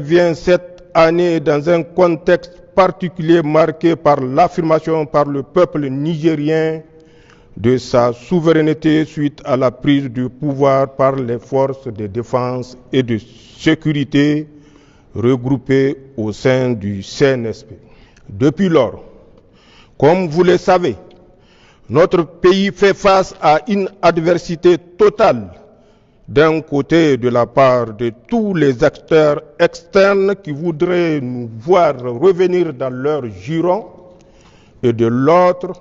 vient cette année dans un contexte particulier marqué par l'affirmation par le peuple nigérien de sa souveraineté suite à la prise du pouvoir par les forces de défense et de sécurité regroupées au sein du CNSP. Depuis lors, comme vous le savez, notre pays fait face à une adversité totale d'un côté de la part de tous les acteurs externes qui voudraient nous voir revenir dans leur giron et de l'autre,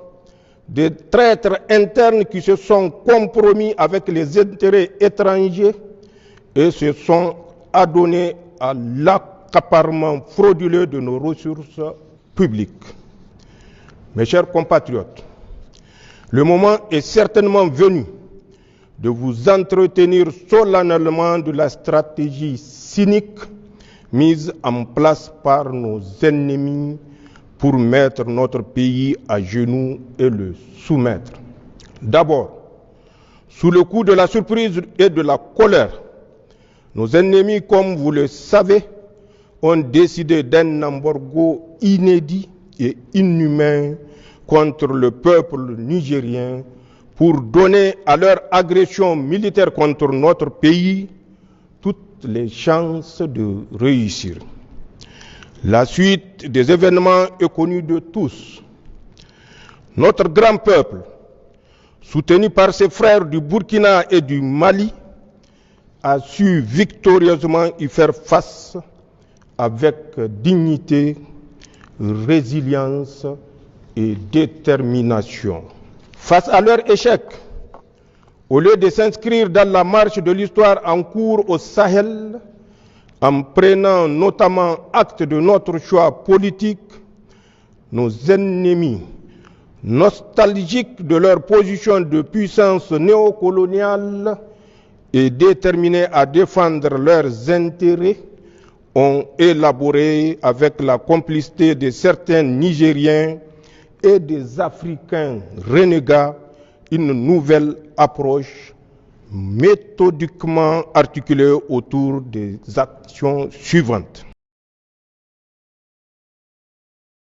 des traîtres internes qui se sont compromis avec les intérêts étrangers et se sont adonnés à l'accaparement frauduleux de nos ressources publiques. Mes chers compatriotes, le moment est certainement venu de vous entretenir solennellement de la stratégie cynique mise en place par nos ennemis pour mettre notre pays à genoux et le soumettre. D'abord, sous le coup de la surprise et de la colère, nos ennemis, comme vous le savez, ont décidé d'un embargo inédit et inhumain contre le peuple nigérien pour donner à leur agression militaire contre notre pays toutes les chances de réussir. La suite des événements est connue de tous. Notre grand peuple, soutenu par ses frères du Burkina et du Mali, a su victorieusement y faire face avec dignité, résilience et détermination. Face à leur échec, au lieu de s'inscrire dans la marche de l'histoire en cours au Sahel, en prenant notamment acte de notre choix politique, nos ennemis, nostalgiques de leur position de puissance néocoloniale et déterminés à défendre leurs intérêts, ont élaboré avec la complicité de certains Nigériens et des Africains renégats une nouvelle approche méthodiquement articulée autour des actions suivantes.